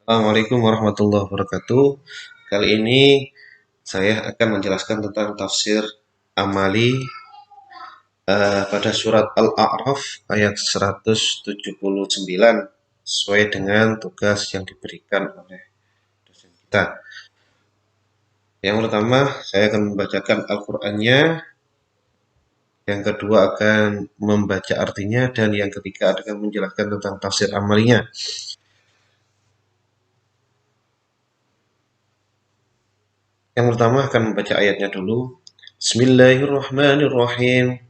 Assalamualaikum warahmatullahi wabarakatuh. Kali ini saya akan menjelaskan tentang tafsir amali pada surat Al-A'raf ayat 179 sesuai dengan tugas yang diberikan oleh dosen kita. Yang pertama, saya akan membacakan Al-Qur'annya, yang kedua akan membaca artinya, dan yang ketiga akan menjelaskan tentang tafsir amalinya. Yang pertama akan membaca ayatnya dulu. Bismillahirrahmanirrahim.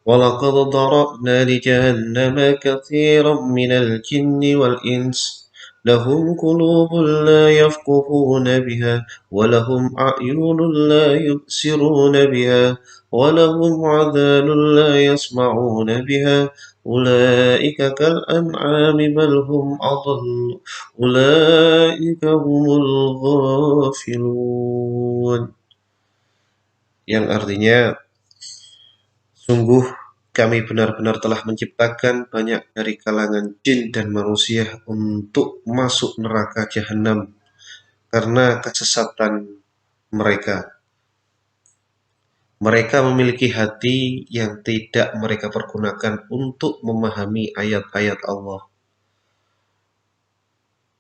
ولقد ضرأنا لجهنم كثيرا من الجن والإنس لهم قلوب لا يفقهون بها ولهم أعين لا يبصرون بها ولهم آذان لا يسمعون بها أولئك كالأنعام بل هم أضل أولئك هم الغافلون, yang artinya sungguh kami benar-benar telah menciptakan banyak dari kalangan jin dan manusia untuk masuk neraka jahanam karena kesesatan mereka. Mereka memiliki hati yang tidak mereka pergunakan untuk memahami ayat-ayat Allah,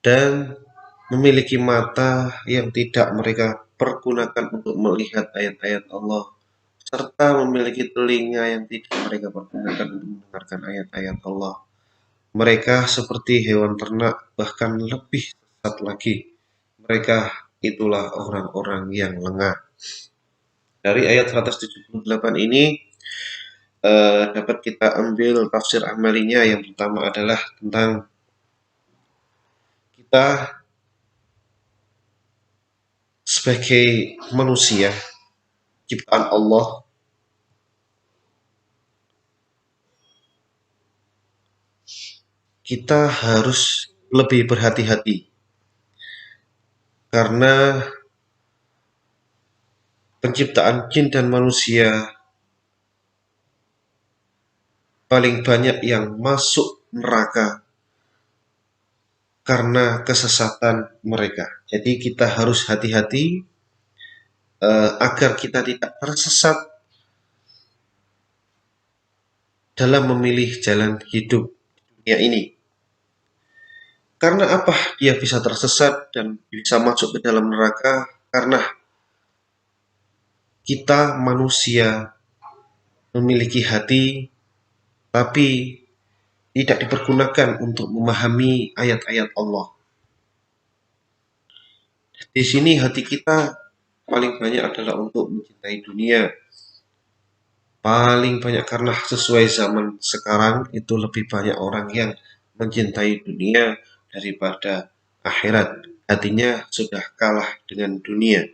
dan memiliki mata yang tidak mereka pergunakan untuk melihat ayat-ayat Allah, serta memiliki telinga yang tidak mereka pergunakan untuk mendengarkan ayat-ayat Allah. Mereka seperti hewan ternak, bahkan lebih sesat lagi. Mereka itulah orang-orang yang lengah. Dari ayat 178 ini dapat kita ambil tafsir amalinya. Yang pertama adalah tentang kita sebagai manusia ciptaan Allah, kita harus lebih berhati-hati karena penciptaan jin dan manusia paling banyak yang masuk neraka karena kesesatan mereka. Jadi kita harus hati-hati agar kita tidak tersesat dalam memilih jalan hidup dunia ini. Karena apa dia bisa tersesat dan bisa masuk ke dalam neraka? Karena kita manusia memiliki hati, tapi tidak dipergunakan untuk memahami ayat-ayat Allah. Di sini hati kita paling banyak adalah untuk mencintai dunia. Paling banyak karena sesuai zaman sekarang itu lebih banyak orang yang mencintai dunia daripada akhirat. Hatinya sudah kalah dengan dunia.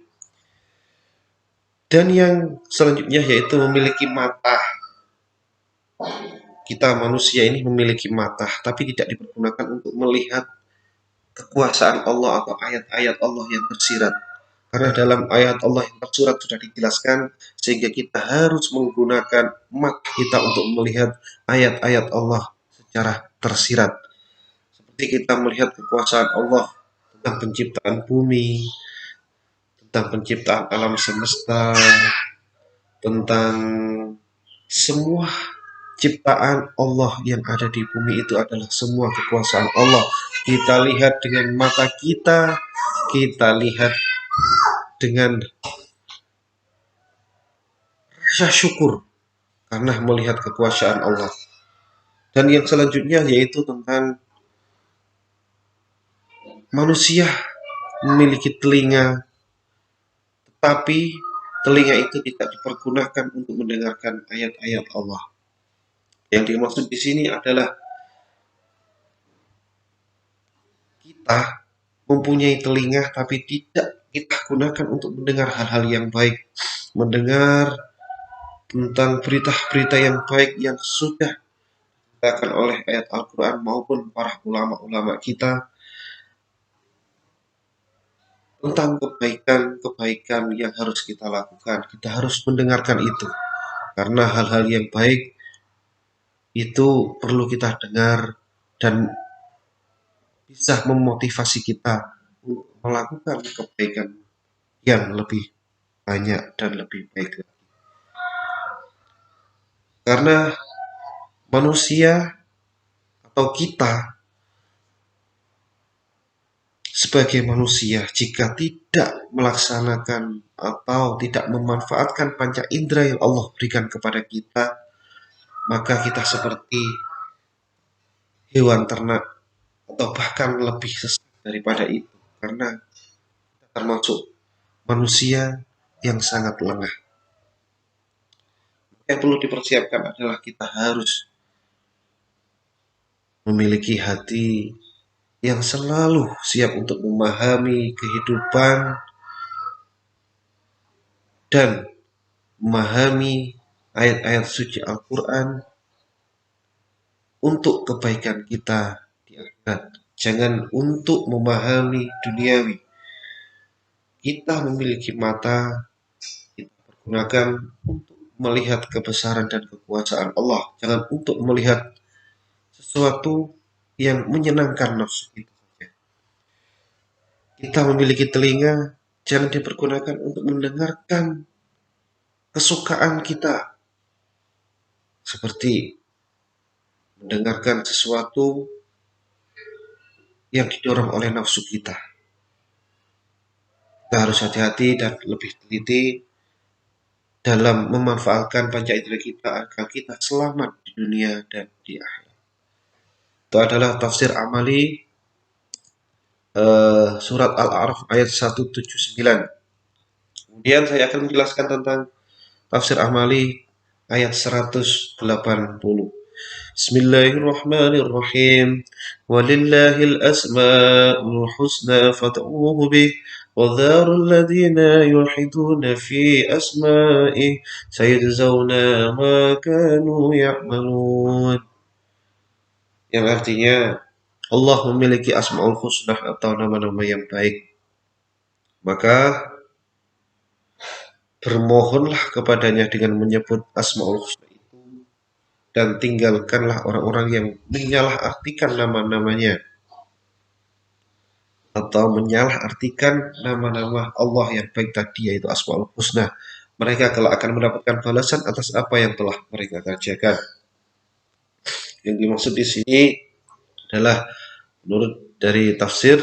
Dan yang selanjutnya yaitu memiliki mata. Kita manusia ini memiliki mata, tapi tidak dipergunakan untuk melihat kekuasaan Allah atau ayat-ayat Allah yang tersirat. Karena dalam ayat Allah yang tersurat sudah dijelaskan, sehingga kita harus menggunakan mata kita untuk melihat ayat-ayat Allah secara tersirat. Seperti kita melihat kekuasaan Allah tentang penciptaan bumi, tentang penciptaan alam semesta, tentang semua ciptaan Allah yang ada di bumi itu adalah semua kekuasaan Allah. Kita lihat dengan mata kita, kita lihat dengan rasa syukur karena melihat kekuasaan Allah. Dan yang selanjutnya yaitu tentang manusia memiliki telinga, tetapi telinga itu tidak dipergunakan untuk mendengarkan ayat-ayat Allah. Yang dimaksud di sini adalah kita mempunyai telinga tapi tidak kita gunakan untuk mendengar hal-hal yang baik, mendengar tentang berita-berita yang baik yang sudah dikatakan oleh ayat Al-Quran maupun para ulama-ulama kita tentang kebaikan-kebaikan yang harus kita lakukan. Kita harus mendengarkan itu karena hal-hal yang baik itu perlu kita dengar dan bisa memotivasi kita untuk melakukan kebaikan yang lebih banyak dan lebih baik lagi. Karena manusia atau kita sebagai manusia jika tidak melaksanakan atau tidak memanfaatkan panca indera yang Allah berikan kepada kita, maka kita seperti hewan ternak atau bahkan lebih sesat daripada itu, karena kita termasuk manusia yang sangat lengah. Yang perlu dipersiapkan adalah kita harus memiliki hati yang selalu siap untuk memahami kehidupan dan memahami ayat-ayat suci Al-Quran untuk kebaikan kita di akhirat. Jangan untuk memahami duniawi. Kita memiliki mata, kita pergunakan untuk melihat kebesaran dan kekuasaan Allah. Jangan untuk melihat sesuatu yang menyenangkan nafsu itu saja. Kita memiliki telinga, jangan dipergunakan untuk mendengarkan kesukaan kita, seperti mendengarkan sesuatu yang didorong oleh nafsu kita. Kita harus hati-hati dan lebih teliti dalam memanfaatkan panca indera kita agar kita selamat di dunia dan di akhirat. Itu adalah tafsir amali surat Al-A'raf ayat 179. Kemudian saya akan menjelaskan tentang tafsir amali ayat 180. Bismillahirrahmanirrahim. Walillahil asma'ul husna fad'uuhu bih wa dharul ladzina yulhiduna fi asma'ih sayajzauna ma kanu ya'malun. Yang artinya Allah memiliki asmaul husna atau nama-nama yang baik. Maka bermohonlah kepadanya dengan menyebut asmaul husna itu dan tinggalkanlah orang-orang yang menyalahartikan nama-namanya atau menyalahartikan nama-nama Allah yang baik tadi, yaitu asmaul husna. Mereka kelak akan mendapatkan balasan atas apa yang telah mereka kerjakan. Yang dimaksud di sini adalah menurut dari tafsir,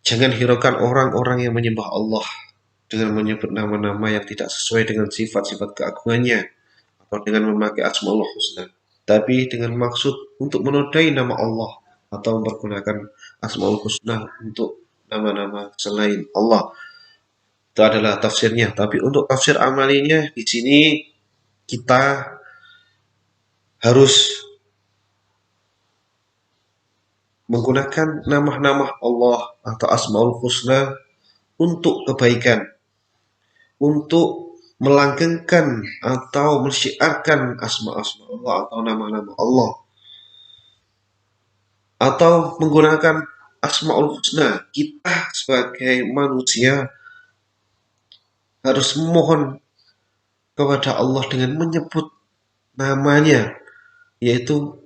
jangan hiraukan orang-orang yang menyembah Allah dengan menyebut nama-nama yang tidak sesuai dengan sifat-sifat keagungannya atau dengan memakai asmaul husna, tapi dengan maksud untuk menodai nama Allah atau mempergunakan asmaul husna untuk nama-nama selain Allah. Itu adalah tafsirnya. Tapi untuk tafsir amalinya di sini kita harus menggunakan nama-nama Allah atau asmaul husna untuk kebaikan, untuk melanggengkan atau mensyiarkan asma-asma Allah atau nama-nama Allah, atau menggunakan asmaul husna. Kita sebagai manusia harus memohon kepada Allah dengan menyebut namanya, yaitu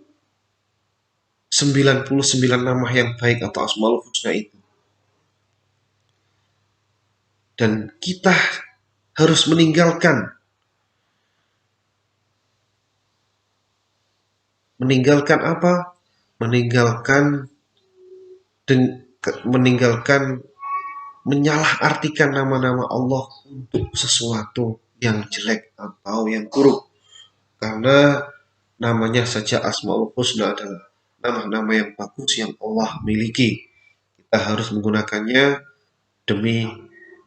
99 nama yang baik atau asmaul husna itu. Dan kita harus meninggalkan apa? Meninggalkan menyalahartikan nama-nama Allah untuk sesuatu yang jelek atau yang buruk. Karena namanya saja asmaul husna adalah nama-nama yang bagus yang Allah miliki. Kita harus menggunakannya demi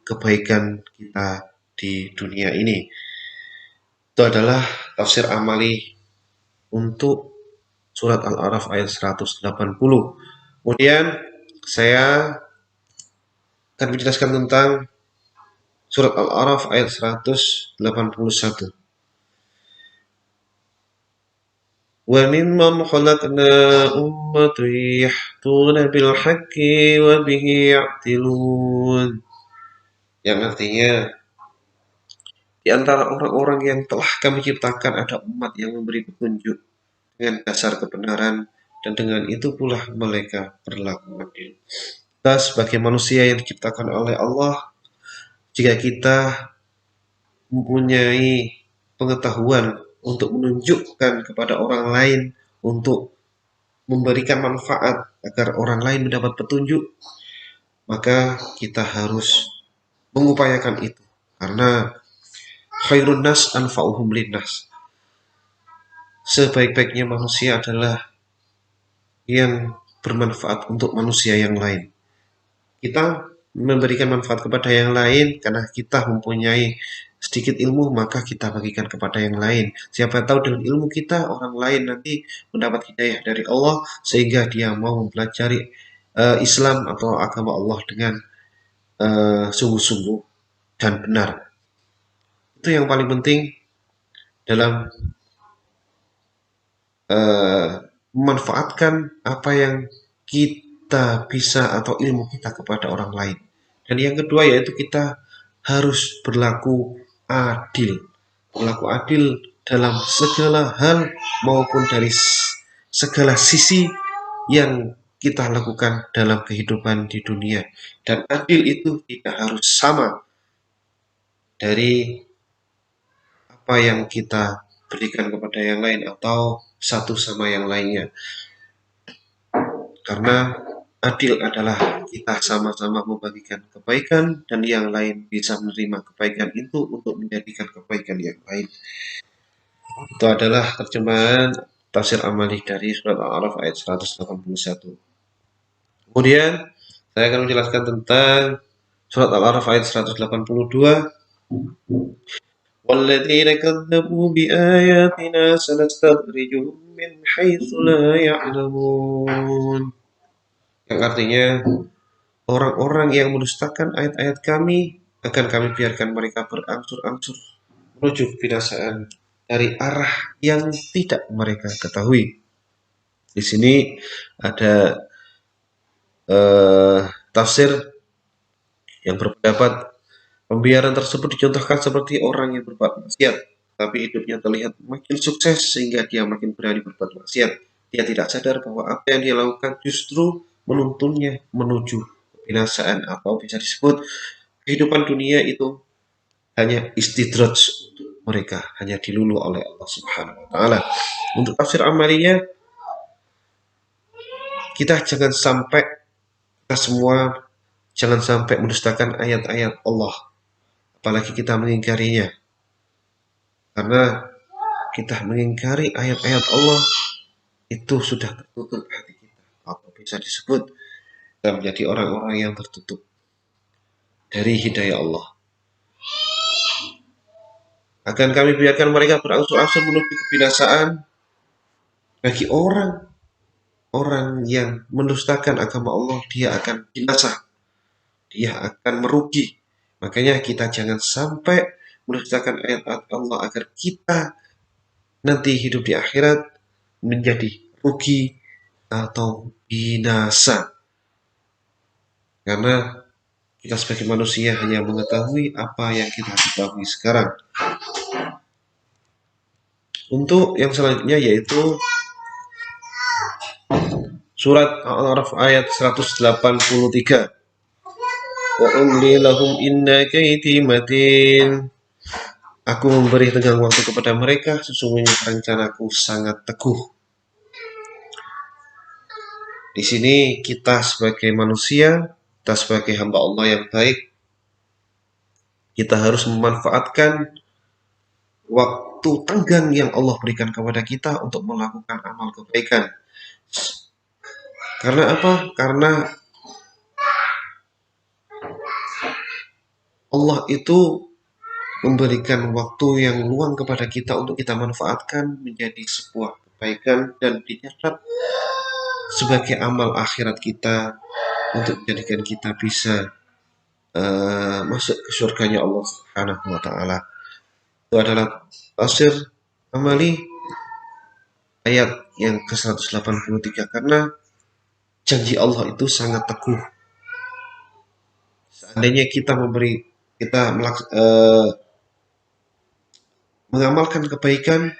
kebaikan kita di dunia ini. Itu adalah tafsir amali untuk surat Al-A'raf ayat 180. Kemudian saya akan menjelaskan tentang surat Al-A'raf ayat 181. Wa mimman khalaqna ummatan yahduna bil haqqi wa bihi ya'tilun. Yang artinya, di antara orang-orang yang telah kami ciptakan ada umat yang memberi petunjuk dengan dasar kebenaran dan dengan itu pula mereka berlaku adil. Kita sebagai manusia yang diciptakan oleh Allah, jika kita mempunyai pengetahuan untuk menunjukkan kepada orang lain, untuk memberikan manfaat agar orang lain mendapat petunjuk, maka kita harus mengupayakan itu. Karena khairun nas anfa'uhum linnas. Sebaik-baiknya manusia adalah yang bermanfaat untuk manusia yang lain. Kita memberikan manfaat kepada yang lain karena kita mempunyai sedikit ilmu, maka kita bagikan kepada yang lain. Siapa tahu dengan ilmu kita orang lain nanti mendapat hidayah dari Allah sehingga dia mau mempelajari Islam atau agama Allah dengan sungguh-sungguh dan benar. Itu yang paling penting dalam memanfaatkan apa yang kita bisa atau ilmu kita kepada orang lain. Dan yang kedua yaitu kita harus berlaku adil. Berlaku adil dalam segala hal maupun dari segala sisi yang kita lakukan dalam kehidupan di dunia. Dan adil itu tidak harus sama dari apa yang kita berikan kepada yang lain atau satu sama yang lainnya. Karena adil adalah kita sama-sama membagikan kebaikan dan yang lain bisa menerima kebaikan itu untuk menjadikan kebaikan yang lain. Itu adalah terjemahan tafsir amali dari surat Al-A'raf ayat 181. Kemudian saya akan menjelaskan tentang surat Al-A'raf ayat 182. وَالَّذِينَ كَذَّبُوا بِآيَاتِنَا سَنَسْتَدْرِجُهُم مِّنْ حَيْثُ لَا يَعْلَمُونَ. Yang artinya orang-orang yang mendustakan ayat-ayat kami akan kami biarkan mereka berangsur-angsur menuju kebinasaan dari arah yang tidak mereka ketahui. Di sini ada tafsir yang berpendapat pembiaran tersebut dicontohkan seperti orang yang berbuat maksiat, tapi hidupnya terlihat makin sukses sehingga dia makin berani berbuat maksiat. Dia tidak sadar bahwa apa yang dia lakukan justru menuntunnya menuju kebinasaan, atau bisa disebut kehidupan dunia itu hanya istidraj untuk mereka, hanya dilulu oleh Allah Subhanahu wa taala. Untuk tafsir amalinya, kita jangan sampai, kita semua jangan sampai mendustakan ayat-ayat Allah, apalagi kita mengingkarinya. Karena kita mengingkari ayat-ayat Allah itu sudah tertutup hati kita, atau bisa disebut kita menjadi orang-orang yang tertutup dari hidayah Allah. Akan kami biarkan mereka berangsur-angsur menuju kebinasaan. Bagi orang yang mendustakan agama Allah, dia akan binasa, dia akan merugi. Makanya kita jangan sampai mendustakan ayat-ayat Allah agar kita nanti hidup di akhirat menjadi rugi atau binasa. Karena kita sebagai manusia hanya mengetahui apa yang kita ketahui sekarang. Untuk yang selanjutnya yaitu surat Al-A'raf ayat 183. Wa umli lahum inna kaiti matin. Aku memberi tenggang waktu kepada mereka, sesungguhnya rencanaku sangat teguh. Di sini kita sebagai manusia, kita sebagai hamba Allah yang baik, kita harus memanfaatkan waktu tenggang yang Allah berikan kepada kita untuk melakukan amal kebaikan. Karena apa? Karena Allah itu memberikan waktu yang luang kepada kita untuk kita manfaatkan menjadi sebuah kebaikan dan dicatat sebagai amal akhirat kita untuk menjadikan kita bisa masuk ke surganya Allah Subhanahu wa taala. Itu adalah tafsir amali ayat yang ke-183, karena janji Allah itu sangat teguh. Seandainya kita mengamalkan kebaikan,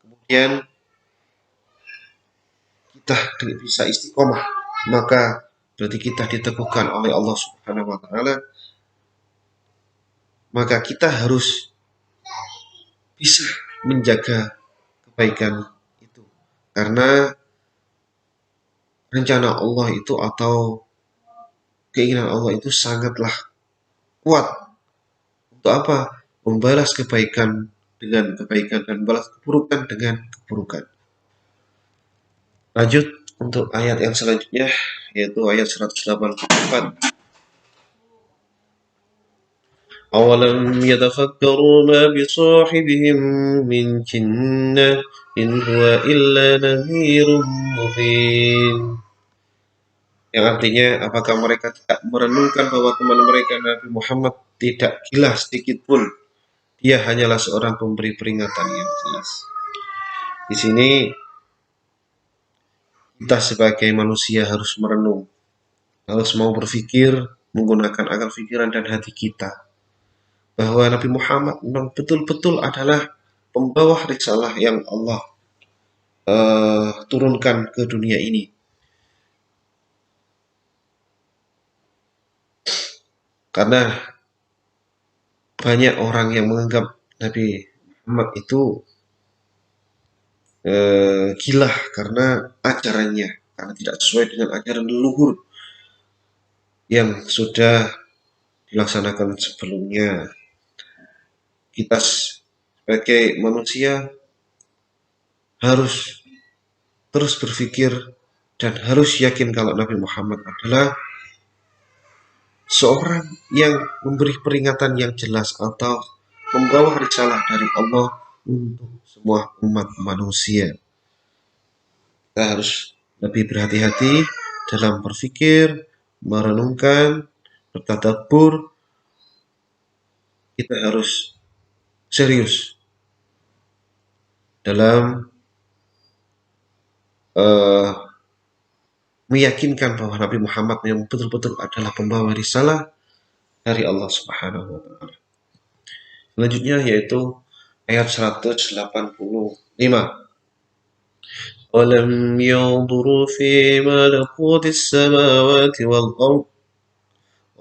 kemudian kita bisa istiqomah, maka berarti kita diteguhkan oleh Allah Subhanahu wa taala, maka kita harus bisa menjaga kebaikan itu. Karena rencana Allah itu atau keinginan Allah itu sangatlah kuat. Untuk apa? Membalas kebaikan dengan kebaikan dan membalas keburukan dengan keburukan. Lanjut untuk ayat yang selanjutnya, yaitu ayat 184. أَوَلَمْ يَتَفَكَّرُوا مَا بِصَاحِبِهِم مِّن جِنَّةٍ إِنْ هُوَ إِلَّا نَذِيرٌ مُبِينٌ. Yang artinya, apakah mereka tidak merenungkan bahwa teman mereka Nabi Muhammad tidak gila sedikit pun? Dia hanyalah seorang pemberi peringatan yang jelas. Di sini kita sebagai manusia harus merenung, harus mau berpikir menggunakan akal pikiran dan hati kita, bahwa Nabi Muhammad memang betul-betul adalah pembawa risalah yang Allah turunkan ke dunia ini. Karena banyak orang yang menganggap Nabi Muhammad itu gila karena ajarannya, karena tidak sesuai dengan ajaran leluhur yang sudah dilaksanakan sebelumnya. Kita sebagai manusia harus terus berpikir dan harus yakin kalau Nabi Muhammad adalah seorang yang memberi peringatan yang jelas atau membawa risalah dari Allah untuk semua umat manusia. Kita harus lebih berhati-hati dalam berpikir, merenungkan, bertadabbur. Kita harus serius dalam meyakinkan bahwa Nabi Muhammad yang betul-betul adalah pembawa risalah dari Allah Subhanahu wa taala. Selanjutnya yaitu ayat 185. Walam yanzuru fi malakutis samawati wal ardh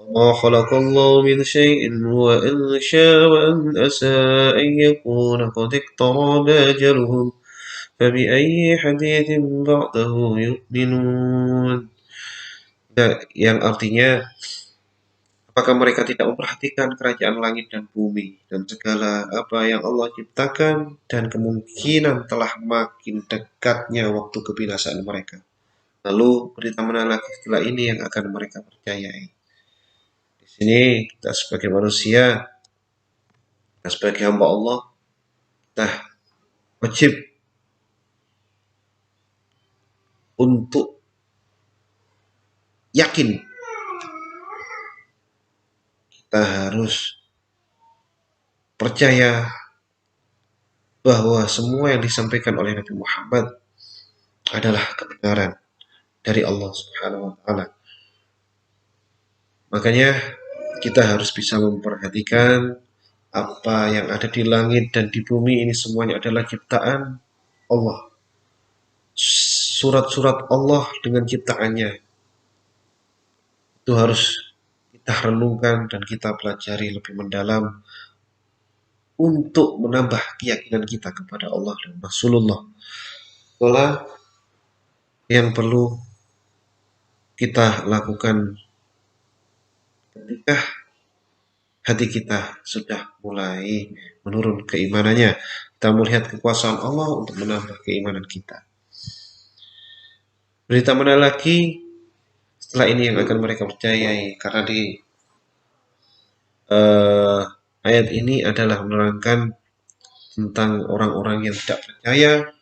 وما خلق الله من شيء وإن شاء وإن أساء أن يكون قد اقترب أجلهم فبأي حديث بعده يؤمنون. Yang artinya, apakah mereka tidak memperhatikan kerajaan langit dan bumi dan segala apa yang Allah ciptakan, dan kemungkinan telah makin dekatnya waktu kebinasaan mereka. Lalu berita mana lagi setelah ini yang akan mereka percayai? Di sini kita sebagai manusia, kita sebagai hamba Allah, kita wajib untuk yakin. Kita harus percaya bahwa semua yang disampaikan oleh Nabi Muhammad adalah kebenaran dari Allah Subhanahu wa taala. Makanya kita harus bisa memperhatikan apa yang ada di langit dan di bumi ini semuanya adalah ciptaan Allah. Surat-surat Allah dengan ciptaannya itu harus kita renungkan dan kita pelajari lebih mendalam untuk menambah keyakinan kita kepada Allah dan Rasulullah. Itulah yang perlu kita lakukan ketika hati kita sudah mulai menurun keimanannya. Kita melihat kekuasaan Allah untuk menambah keimanan kita. Berita mana lagi setelah ini yang akan mereka percayai? Karena di ayat ini adalah menerangkan tentang orang-orang yang tidak percaya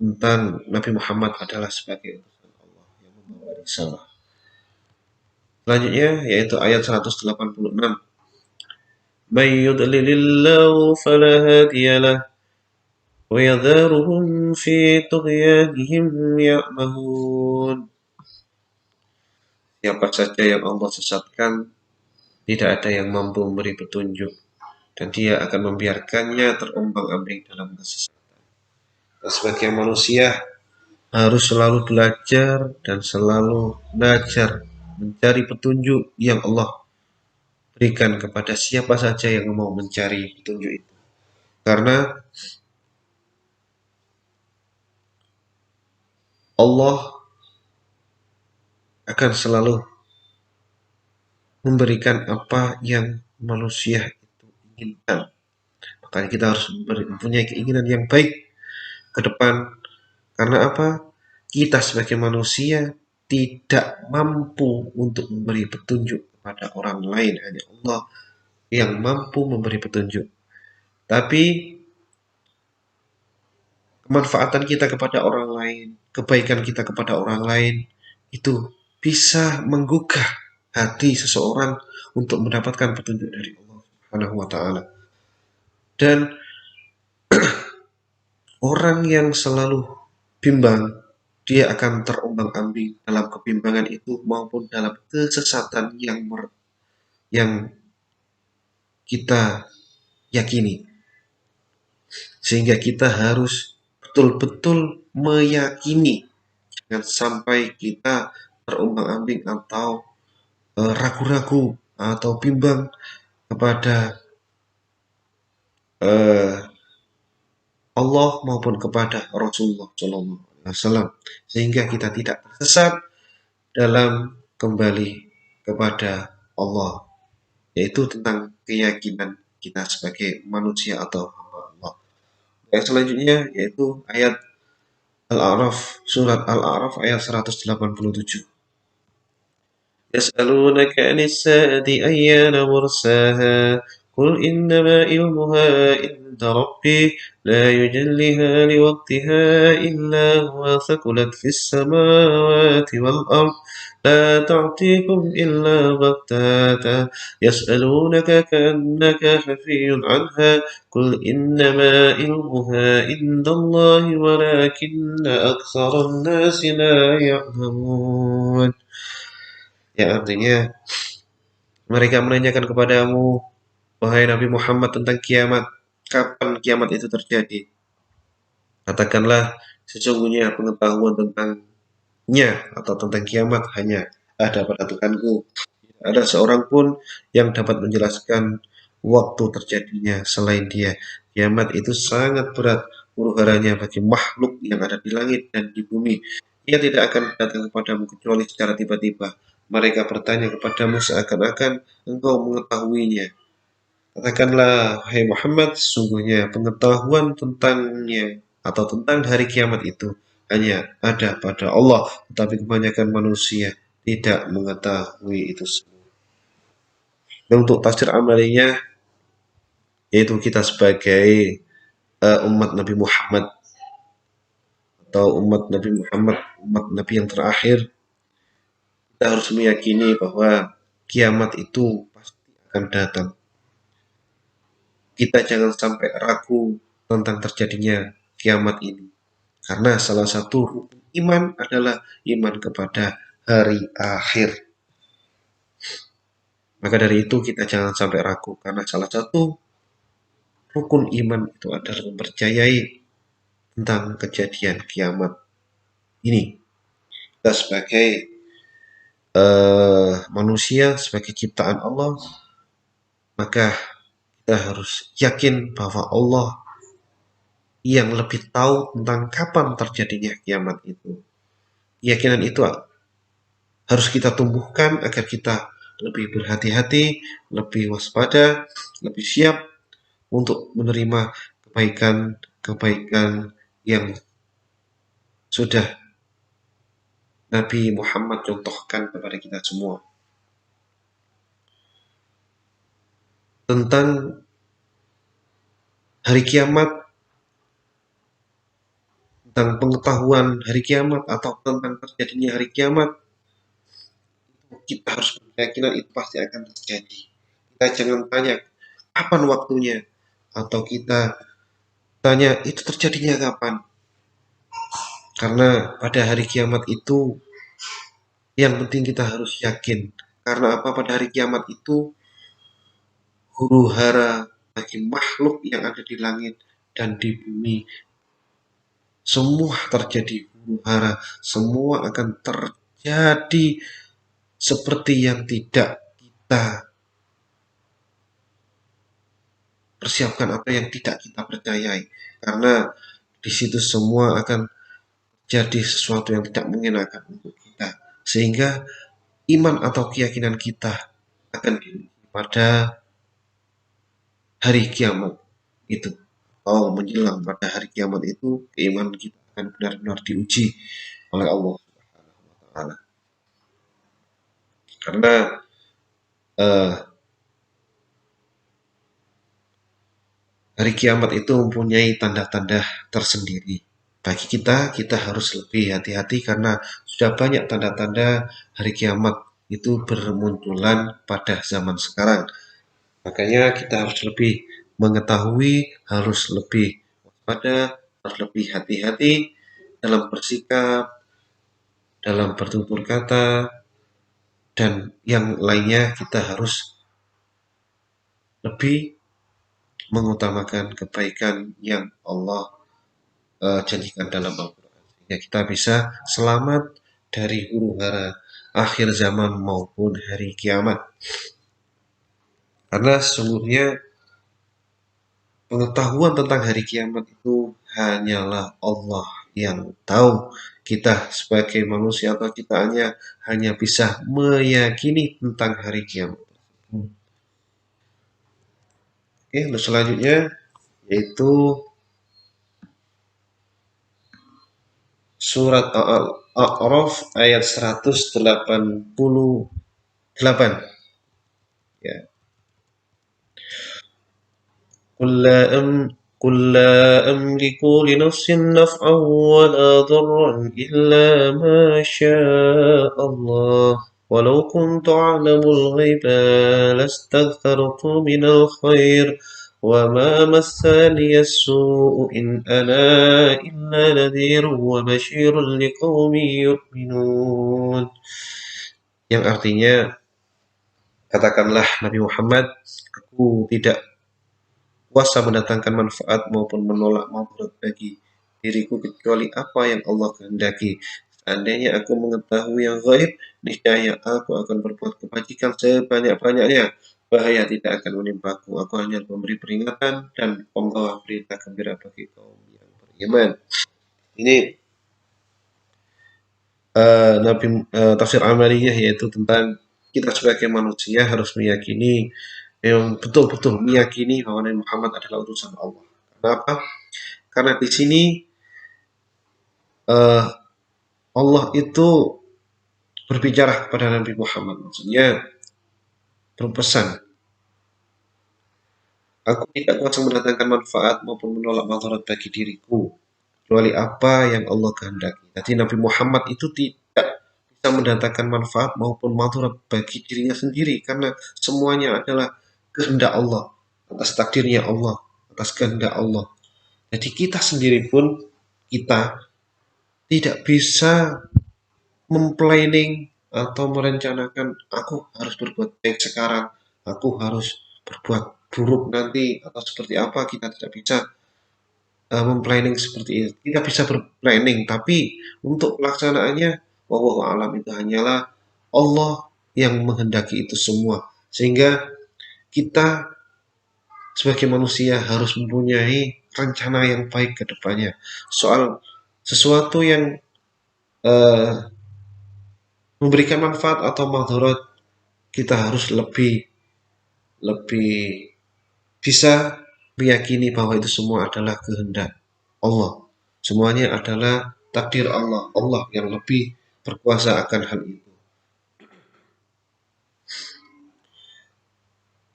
tentang Nabi Muhammad adalah sebagai utusan Allah yang membawa risalah. Selanjutnya yaitu ayat 186. May yudlilillahu fala hadiyalah wa yadharuhum fi tughyanihim ya'mahun. Siapa saja yang Allah sesatkan, tidak ada yang mampu memberi petunjuk, dan dia akan membiarkannya terombang-ambing dalam kesesatan. Sebagai manusia, harus selalu belajar dan selalu belajar mencari petunjuk yang Allah berikan kepada siapa saja yang mau mencari petunjuk itu. Karena Allah akan selalu memberikan apa yang manusia itu inginkan. Makanya kita harus mempunyai keinginan yang baik ke depan. Karena apa? Kita sebagai manusia tidak mampu untuk memberi petunjuk kepada orang lain. Hanya Allah yang mampu memberi petunjuk. Tapi kemanfaatan kita kepada orang lain, kebaikan kita kepada orang lain, itu bisa menggugah hati seseorang untuk mendapatkan petunjuk dari Allah Subhanahu wa taala. Dan orang yang selalu bimbang, dia akan terombang-ambing dalam kebimbangan itu maupun dalam kesesatan yang kita yakini. Sehingga kita harus betul-betul meyakini, jangan sampai kita terombang-ambing atau ragu-ragu atau bimbang kepada eh, Allah maupun kepada Rasulullah SAW, sehingga kita tidak tersesat dalam kembali kepada Allah, yaitu tentang keyakinan kita sebagai manusia atau hamba Allah. Yang selanjutnya yaitu ayat Al-A'raf, surat Al-A'raf ayat 187. يسألونك عن الساعة أيان مرساها قل إنما علمها عند ربي لا يجلها لوقتها إلا هو ثقلت في السماوات والأرض لا تعطيكم إلا بغتاتا يسألونك كأنك حفي عنها قل إنما علمها عند الله ولكن أكثر الناس لا يعلمون. Ya, artinya mereka menanyakan kepadamu, wahai Nabi Muhammad, tentang kiamat. Kapan kiamat itu terjadi? Katakanlah, sesungguhnya pengetahuan tentangnya atau tentang kiamat hanya ada pada Tuhanku. Tidak ada seorang pun yang dapat menjelaskan waktu terjadinya selain Dia. Kiamat itu sangat berat huru-haranya bagi makhluk yang ada di langit dan di bumi. Ia tidak akan datang kepadamu kecuali secara tiba-tiba. Mereka bertanya kepadamu seakan-akan engkau mengetahuinya. Katakanlah, hai Muhammad, sesungguhnya pengetahuan tentangnya atau tentang hari kiamat itu hanya ada pada Allah, tetapi kebanyakan manusia tidak mengetahui itu semua. Dan untuk tafsir amalinya, yaitu kita sebagai umat Nabi Muhammad atau umat Nabi Muhammad, umat Nabi yang terakhir, kita harus meyakini bahwa kiamat itu pasti akan datang. Kita jangan sampai ragu tentang terjadinya kiamat ini. Karena salah satu rukun iman adalah iman kepada hari akhir. Maka dari itu kita jangan sampai ragu. Karena salah satu rukun iman itu adalah mempercayai tentang kejadian kiamat ini. Kita sebagai manusia, sebagai ciptaan Allah, maka kita harus yakin bahwa Allah yang lebih tahu tentang kapan terjadinya kiamat itu. Keyakinan itu harus kita tumbuhkan agar kita lebih berhati-hati, lebih waspada, lebih siap untuk menerima kebaikan-kebaikan yang sudah Nabi Muhammad contohkan kepada kita semua. Tentang hari kiamat, tentang pengetahuan hari kiamat atau tentang terjadinya hari kiamat, kita harus berkeyakinan itu pasti akan terjadi. Kita jangan tanya kapan waktunya, atau kita tanya itu terjadinya kapan. Karena pada hari kiamat itu yang penting kita harus yakin. Karena apa? Pada hari kiamat itu huru hara bagi makhluk yang ada di langit dan di bumi semua terjadi huru-hara, semua akan terjadi seperti yang tidak kita persiapkan atau yang tidak kita percayai. Karena di situ semua akan jadi sesuatu yang tidak mengenakan untuk kita. Sehingga iman atau keyakinan kita akan diuji pada hari kiamat itu. Oh, menjelang pada hari kiamat itu, keimanan kita akan benar-benar diuji oleh Allah Subhanahu. Karena eh, hari kiamat itu mempunyai tanda-tanda tersendiri. Bagi kita, kita harus lebih hati-hati karena sudah banyak tanda-tanda hari kiamat itu bermunculan pada zaman sekarang. Makanya kita harus lebih mengetahui, harus lebih waspada, harus lebih hati-hati dalam bersikap, dalam bertutur kata, dan yang lainnya kita harus lebih mengutamakan kebaikan yang Allah janjikan dalam Al-Quran. Sehingga kita bisa selamat dari huru-hara akhir zaman maupun hari kiamat. Karena sesungguhnya pengetahuan tentang hari kiamat itu hanyalah Allah yang tahu. Kita sebagai manusia atau kita hanya bisa meyakini tentang hari kiamat. Oke, untuk selanjutnya yaitu surat Al-A'raf ayat 188. Ya. قل لا أملك لنفسي نفعا ولا ضرا إلا ما شاء الله ولو كنت أعلم الغيب لاستكثرت من الخير وما مسني السوء إن أنا إلا نذير وبشير لقوم يؤمنون. Yang artinya, katakanlah Nabi Muhammad, aku tidak kuasa mendatangkan manfaat maupun menolak madarat bagi diriku kecuali apa yang Allah kehendaki. Seandainya aku mengetahui yang gaib, niscaya aku akan berbuat kebajikan sebanyak-banyaknya. Bahaya tidak akan menimpaku. Aku hanya memberi peringatan dan membawa berita gembira bagi kaum yang beriman. Ini Nabi tafsir amaliyah, yaitu tentang kita sebagai manusia harus meyakini yang betul-betul meyakini bahwa Nabi Muhammad adalah utusan Allah. Kenapa? Karena di sini uh, Allah itu berbicara kepada Nabi Muhammad, maksudnya berpesan, aku tidak kuasa mendatangkan manfaat maupun menolak madarat bagi diriku kecuali apa yang Allah kehendaki. Jadi Nabi Muhammad itu tidak bisa mendatangkan manfaat maupun madarat bagi dirinya sendiri karena semuanya adalah kehendak Allah, atas takdirnya Allah, atas kehendak Allah. Jadi kita sendiri pun kita tidak bisa memplanning atau merencanakan aku harus berbuat baik sekarang, aku harus berbuat buruk nanti atau seperti apa. Kita tidak bisa memplanning seperti itu. Kita bisa berplanning, tapi untuk pelaksanaannya wallahu alam, itu hanyalah Allah yang menghendaki itu semua. Sehingga kita sebagai manusia harus mempunyai rencana yang baik ke depannya. Soal sesuatu yang uh, memberikan manfaat atau madarat, kita harus lebih lebih bisa meyakini bahwa itu semua adalah kehendak Allah. Semuanya adalah takdir Allah. Allah yang lebih berkuasa akan hal itu.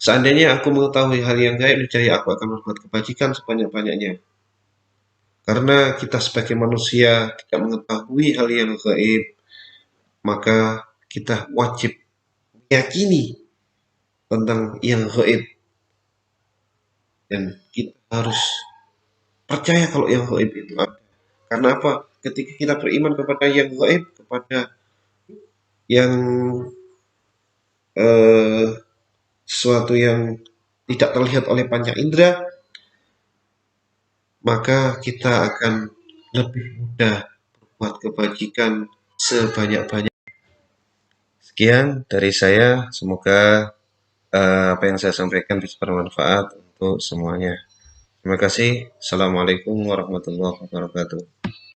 Seandainya aku mengetahui hal yang gaib, niscaya aku akan berbuat kebajikan sebanyak-banyaknya. Karena kita sebagai manusia tidak mengetahui hal yang gaib, maka kita wajib meyakini tentang yang gaib, dan kita harus percaya kalau yang gaib itu ada. Karena apa? Ketika kita beriman kepada yang gaib, kepada yang eh, sesuatu yang tidak terlihat oleh panca indera, maka kita akan lebih mudah buat kebajikan sebanyak-banyak. Sekian dari saya, semoga apa yang saya sampaikan bisa bermanfaat untuk semuanya. Terima kasih. Assalamualaikum warahmatullahi wabarakatuh.